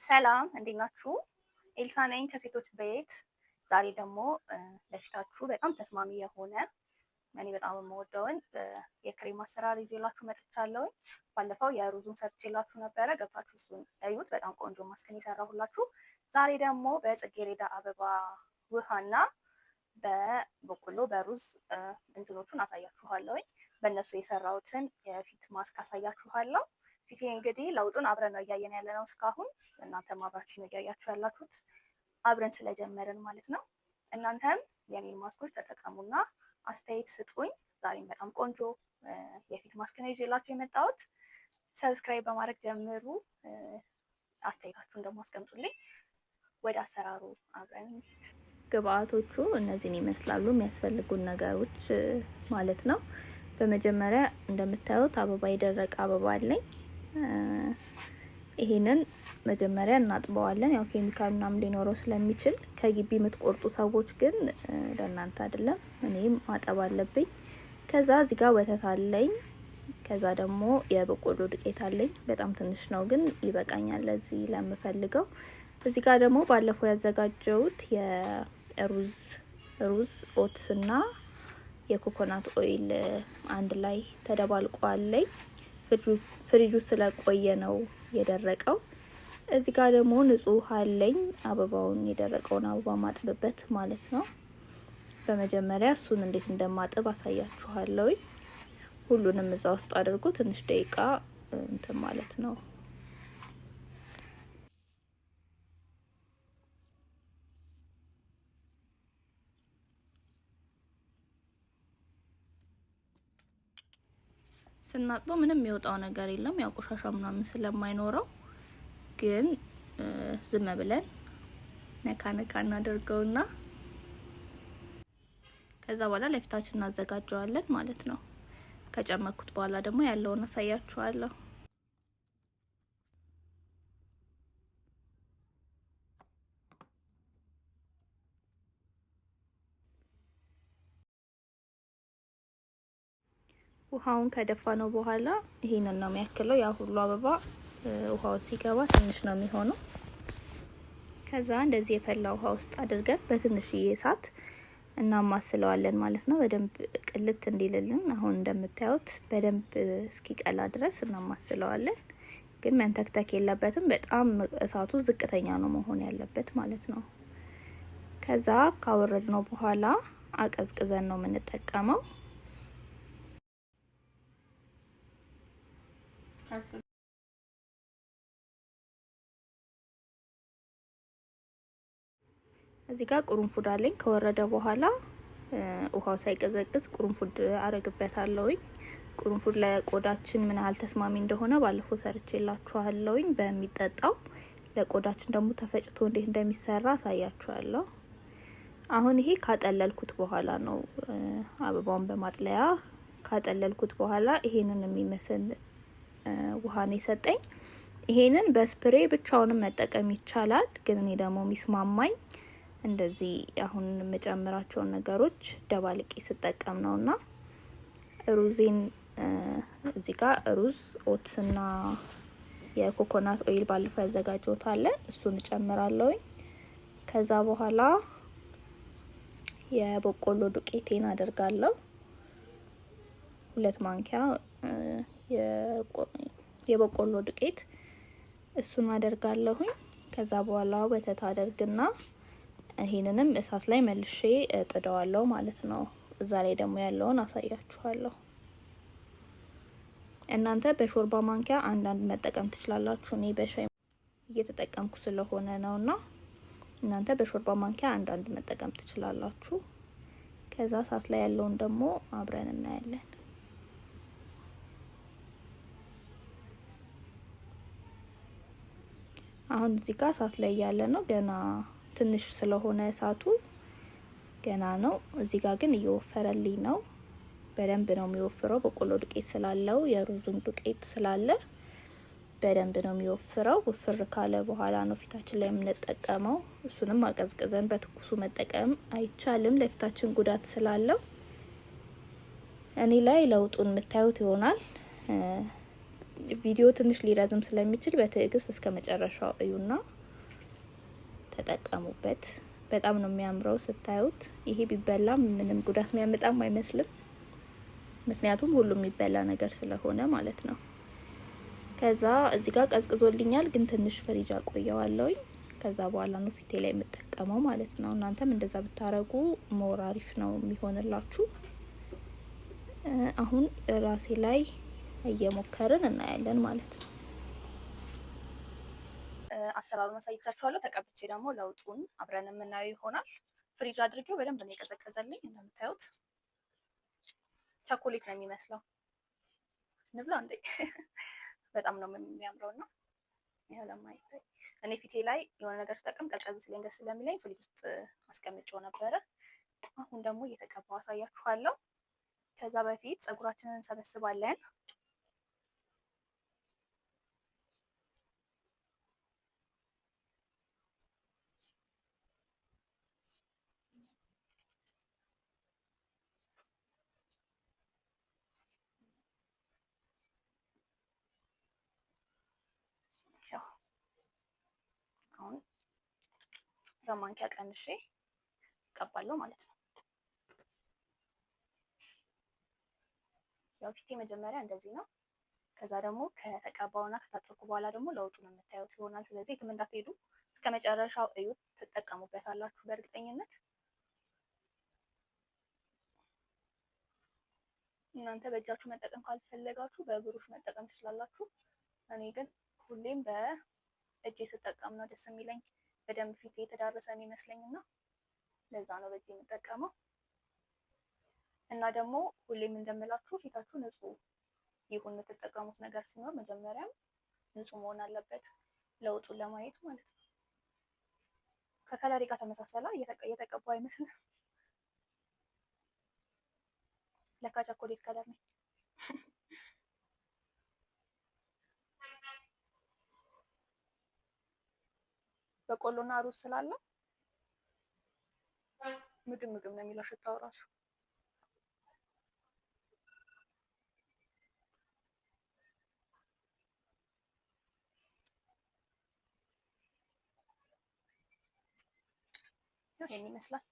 ሰላም እንዴት ናችሁ? ኤልሳ ነኝ ከሴቶች ቤት። ዛሬ ደግሞ ለፊታችሁ በጣም ተስማሚ የሆነ እኔ በጣም የምወደውን የክሬም አሰራር ይዤላችሁ መጥቻለሁኝ። ባለፈው የሩዙን ሰርቼላችሁ ነበረ፣ ገብታችሁ እሱን እዩት። በጣም ቆንጆ ማስክን የሰራሁላችሁ። ዛሬ ደግሞ በጽጌረዳ አበባ ውሃና በበቆሎ በሩዝ እንትኖቹን አሳያችኋለሁኝ። በእነሱ የሰራሁትን የፊት ማስክ አሳያችኋለሁ። ፊቴ እንግዲህ ለውጡን አብረን ነው እያየን ያለ ነው እስካሁን። እናንተም አብራችሁ ነው እያያችሁ ያላችሁት አብረን ስለጀመርን ማለት ነው። እናንተም የኔን ማስኮች ተጠቀሙና አስተያየት ስጡኝ። ዛሬም በጣም ቆንጆ የፊት ማስክ ነው ይዤላችሁ የመጣሁት። ሰብስክራይብ በማድረግ ጀምሩ። አስተያየታችሁን ደግሞ አስቀምጡልኝ። ወደ አሰራሩ አብረን እንሂድ። ግብአቶቹ እነዚህን ይመስላሉ፣ የሚያስፈልጉን ነገሮች ማለት ነው። በመጀመሪያ እንደምታዩት አበባ የደረቀ አበባ አለኝ። ይሄንን መጀመሪያ እናጥበዋለን። ያው ኬሚካል ምናምን ሊኖረው ስለሚችል ከግቢ የምትቆርጡ ሰዎች ግን ለእናንተ አይደለም፣ እኔም ማጠብ አለብኝ። ከዛ እዚህ ጋር ወተት አለኝ። ከዛ ደግሞ የበቆሎ ዱቄት አለኝ። በጣም ትንሽ ነው ግን ይበቃኛል ለዚህ ለምፈልገው። እዚህ ጋር ደግሞ ባለፈው ያዘጋጀሁት የሩዝ ኦትስ እና የኮኮናት ኦይል አንድ ላይ ተደባልቆ አለኝ። ፍሪጁ ስለቆየ ነው የደረቀው። እዚህ ጋር ደግሞ ንጹህ ውሃ አለኝ፣ አበባውን የደረቀውን አበባ ማጥብበት ማለት ነው። በመጀመሪያ እሱን እንዴት እንደማጥብ አሳያችኋለሁ። ሁሉንም እዛ ውስጥ አድርጎ ትንሽ ደቂቃ እንትን ማለት ነው። ስናጥበው ምንም የሚወጣው ነገር የለም፣ ያው ቆሻሻ ምናምን ስለማይኖረው። ግን ዝም ብለን ነካ ነካ እናደርገውና ከዛ በኋላ ለፊታችን እናዘጋጀዋለን ማለት ነው። ከጨመኩት በኋላ ደግሞ ያለውን አሳያችኋለሁ። ውሃውን ከደፋ ነው በኋላ ይሄንን ነው የሚያክለው። ያ ሁሉ አበባ ውሃው ሲገባ ትንሽ ነው የሚሆነው። ከዛ እንደዚህ የፈላ ውሃ ውስጥ አድርገን በትንሽዬ እሳት እናማስለዋለን ማለት ነው። በደንብ ቅልት እንዲልልን አሁን እንደምታዩት በደንብ እስኪቀላ ድረስ እናማስለዋለን። ግን መንተክተክ የለበትም። በጣም እሳቱ ዝቅተኛ ነው መሆን ያለበት ማለት ነው። ከዛ ካወረድነው በኋላ አቀዝቅዘን ነው የምንጠቀመው። እዚህ ጋር ቁርንፉድ አለኝ። ከወረደ በኋላ ውሃው ሳይቀዘቅዝ ቁርንፉድ አረግበታለሁኝ። ቁርንፉድ ለቆዳችን ምን ያህል ተስማሚ እንደሆነ ባለፈው ሰርቼላችኋለሁኝ በሚጠጣው። ለቆዳችን ደግሞ ተፈጭቶ እንዴት እንደሚሰራ አሳያችኋለሁ። አሁን ይሄ ካጠለልኩት በኋላ ነው፣ አበባውን በማጥለያ ካጠለልኩት በኋላ ይሄንን የሚመስል ውሃ ነው የሰጠኝ። ይሄንን በስፕሬ ብቻውንም መጠቀም ይቻላል። ግን እኔ ደግሞ የሚስማማኝ እንደዚህ አሁን የምጨምራቸውን ነገሮች ደባልቄ ስጠቀም ነውና ሩዜን እዚህ ጋር ሩዝ ኦትስና የኮኮናት ኦይል ባለፈው ያዘጋጀሁት አለ፣ እሱን እጨምራለሁ። ከዛ በኋላ የበቆሎ ዱቄቴን አደርጋለሁ። 2 ማንኪያ የበቆሎ ዱቄት እሱን አደርጋለሁኝ። ከዛ በኋላ ወተት አደርግና ይሄንንም እሳት ላይ መልሼ እጥደዋለሁ ማለት ነው። እዛ ላይ ደግሞ ያለውን አሳያችኋለሁ። እናንተ በሾርባ ማንኪያ አንዳንድ መጠቀም ትችላላችሁ። እኔ በሻይ እየተጠቀምኩ ስለሆነ ነውና እናንተ በሾርባ ማንኪያ አንዳንድ መጠቀም ትችላላችሁ። ከዛ እሳት ላይ ያለውን ደግሞ አብረን እናያለን። አሁን እዚህ ጋር እሳት ላይ ያለ ነው፣ ገና ትንሽ ስለሆነ እሳቱ ገና ነው። እዚህ ጋር ግን እየወፈረልኝ ነው። በደንብ ነው የሚወፍረው፣ በቆሎ ዱቄት ስላለው የሩዙን ዱቄት ስላለ በደንብ ነው የሚወፍረው። ውፍር ካለ በኋላ ነው ፊታችን ላይ የምንጠቀመው። እሱንም አቀዝቅዘን በትኩሱ መጠቀም አይቻልም፣ ለፊታችን ጉዳት ስላለው። እኔ ላይ ለውጡን የምታዩት ይሆናል። ቪዲዮ ትንሽ ሊረዝም ስለሚችል በትዕግስት እስከ መጨረሻው እዩና ተጠቀሙበት። በጣም ነው የሚያምረው ስታዩት። ይሄ ቢበላም ምንም ጉዳት የሚያመጣም አይመስልም፣ ምክንያቱም ሁሉም የሚበላ ነገር ስለሆነ ማለት ነው። ከዛ እዚህ ጋር ቀዝቅዞልኛል፣ ግን ትንሽ ፍሪጅ አቆየዋለሁኝ። ከዛ በኋላ ነው ፊቴ ላይ የምጠቀመው ማለት ነው። እናንተም እንደዛ ብታረጉ ሞር አሪፍ ነው የሚሆንላችሁ። አሁን ራሴ ላይ እየሞከርን እናያለን ማለት ነው። አሰራሩን አሳይቻችኋለሁ። ተቀብቼ ደግሞ ለውጡን አብረን የምናየው ይሆናል። ፍሪጅ አድርጌው በደንብ ነው የቀዘቀዘልኝ። እንደምታዩት ቸኮሌት ነው የሚመስለው። ንብላ እንዴ! በጣም ነው የሚያምረው እና ለማይታይ እኔ ፊቴ ላይ የሆነ ነገር ስጠቀም ቀዝቀዝ ሲለኝ ደስ ስለሚለኝ ፍሪጅ ውስጥ አስቀምጬው ነበረ። አሁን ደግሞ እየተቀባው አሳያችኋለሁ። ከዛ በፊት ፀጉራችንን እንሰበስባለን። አሁን በማንኪያ ቀንሼ እቀባለሁ ማለት ነው። ያው ፊቴ መጀመሪያ እንደዚህ ነው። ከዛ ደግሞ ከተቀባውና ከታጠብኩ በኋላ ደግሞ ለውጡን የምታዩት ይሆናል። ስለዚህ የትም እንዳትሄዱ፣ እስከ መጨረሻው እዩት፣ ትጠቀሙበታላችሁ በእርግጠኝነት። እናንተ በእጃችሁ መጠቀም ካልፈለጋችሁ በብሩሽ መጠቀም ትችላላችሁ። እኔ ግን ሁሌም በእጄ ስጠቀም ነው ደስ የሚለኝ፣ በደንብ ፊቴ የተዳረሰ የሚመስለኝ እና ለዛ ነው በእጄ የምጠቀመው። እና ደግሞ ሁሌም እንደምላችሁ ፊታችሁ ንጹህ ይሁን። የምትጠቀሙት ነገር ሲኖር መጀመሪያም ንጹህ መሆን አለበት፣ ለውጡን ለማየት ማለት ነው። ከከለሪ ጋር ተመሳሰላ እየተቀባው አይመስልም። ለካ ቸኮሌት ከለር ነው። በቆሎና ሩዝ ስላለ ምግብ ነው የሚለው ሽታው ራሱ። ይሄን ይመስላል።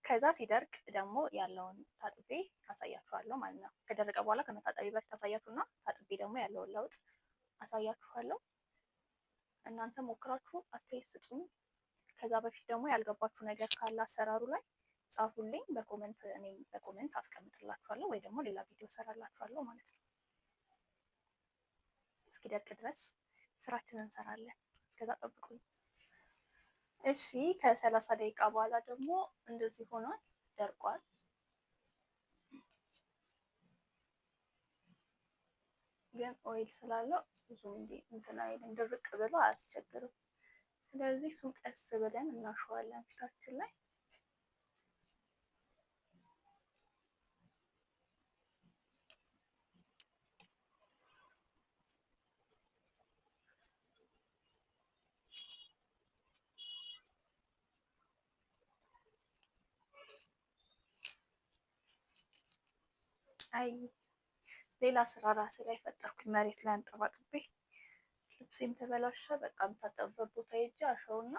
ከዛ ሲደርቅ ደግሞ ያለውን ታጥቤ አሳያችኋለሁ ማለት ነው። ከደረቀ በኋላ ከመታጠቢ በፊት አሳያችሁና ታጥቤ ደግሞ ያለውን ለውጥ አሳያችኋለሁ። እናንተ ሞክራችሁ አስተያየት ስጡኝ። ከዛ በፊት ደግሞ ያልገባችሁ ነገር ካለ አሰራሩ ላይ ጻፉልኝ በኮሜንት፣ እኔ በኮሜንት አስቀምጥላችኋለሁ ወይ ደግሞ ሌላ ቪዲዮ ሰራላችኋለሁ ማለት ነው። እስኪደርቅ ድረስ ስራችንን እንሰራለን። እስከዛ ጠብቁኝ። እሺ ከ30 ደቂቃ በኋላ ደግሞ እንደዚህ ሆኗል፣ ደርቋል። ግን ኦይል ስላለው ብዙም እንትን አይልም፣ ድርቅ ብሎ አያስቸግርም። ስለዚህ እሱን ቀስ ብለን እናሸዋለን ፊታችን ላይ። አይ ሌላ ስራ ራሴ ላይ ፈጠርኩኝ። መሬት ላይ አንጠባጥቤ ልብሴም ተበላሸ። በቃ የምታጠብበት ቦታ ሄጄ አሸውና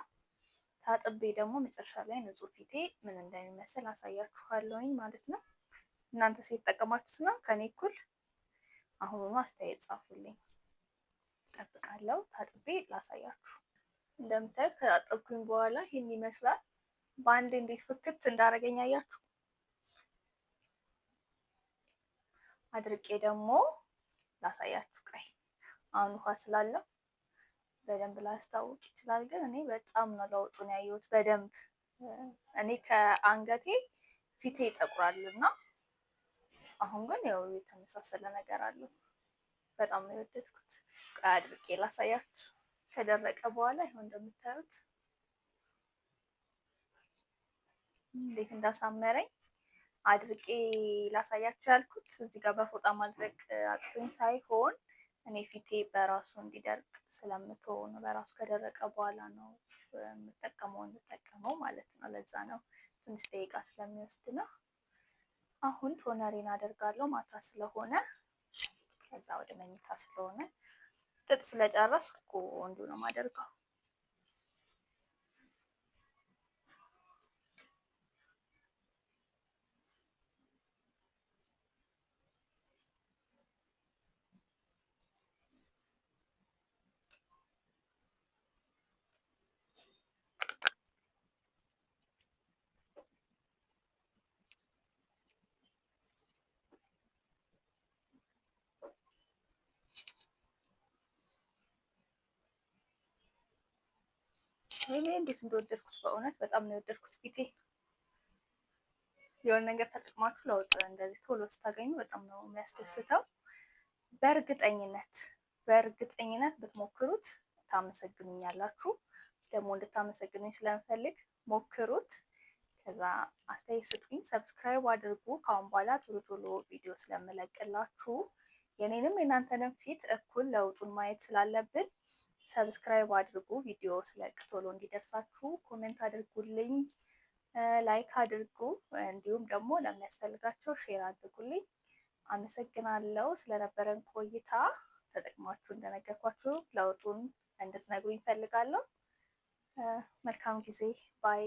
ታጥቤ ደግሞ መጨረሻ ላይ ንጹህ ፊቴ ምን እንደሚመስል አሳያችኋለሁኝ ማለት ነው። እናንተ የተጠቀማችሁት ነው ከኔ እኩል አሁኑኑ አስተያየት ጻፉልኝ። እጠብቃለሁ። ታጥቤ ላሳያችሁ። እንደምታዩት ከታጠብኩኝ በኋላ ይህን ይመስላል። በአንድ እንዴት ፍክት እንዳደረገኝ አያችሁ። አድርቄ ደግሞ ላሳያችሁ። ቀይ አሁን ውሃ ስላለው በደንብ ላስታውቅ ይችላል፣ ግን እኔ በጣም ነው ለውጡን ያየሁት በደንብ። እኔ ከአንገቴ ፊቴ ይጠቁራልና አሁን ግን ያው የተመሳሰለ ነገር አለው። በጣም ነው የወደድኩት። ቀይ አድርቄ ላሳያችሁ። ከደረቀ በኋላ ይኸው እንደምታዩት እንዴት እንዳሳመረኝ አድርቄ ላሳያችሁ ያልኩት እዚህ ጋር በፎጣ ማድረግ አቅቶኝ ሳይሆን እኔ ፊቴ በራሱ እንዲደርቅ ስለምትሆ ነው። በራሱ ከደረቀ በኋላ ነው የምጠቀመው ማለት ነው። ለዛ ነው ትንሽ ደቂቃ ስለሚወስድ ነው። አሁን ቶነሬን አደርጋለሁ ማታ ስለሆነ፣ ከዛ ወደ መኝታ ስለሆነ ጥጥ ስለጨረስኩ እንዲሁ ነው የማደርገው። እኔ እንዴት እንደወደድኩት በእውነት በጣም ነው የወደድኩት። ፊቴ የሆነ ነገር ተጠቅማችሁ ለውጥ እንደዚህ ቶሎ ስታገኙ በጣም ነው የሚያስደስተው። በእርግጠኝነት ብትሞክሩት ታመሰግኑኛላችሁ። ደግሞ እንድታመሰግኑኝ ስለምፈልግ ሞክሩት። ከዛ አስተያየት ስጡኝ፣ ሰብስክራይብ አድርጉ። ከአሁን በኋላ ቶሎ ቶሎ ቪዲዮ ስለምለቅላችሁ የኔንም የእናንተንም ፊት እኩል ለውጡን ማየት ስላለብን ሰብስክራይብ አድርጉ። ቪዲዮ ስለቅ ቶሎ እንዲደርሳችሁ ኮሜንት አድርጉልኝ፣ ላይክ አድርጉ። እንዲሁም ደግሞ ለሚያስፈልጋቸው ሼር አድርጉልኝ። አመሰግናለሁ ስለነበረን ቆይታ። ተጠቅማችሁ እንደነገርኳችሁ ለውጡን እንድትነግሩኝ እፈልጋለሁ። መልካም ጊዜ ባይ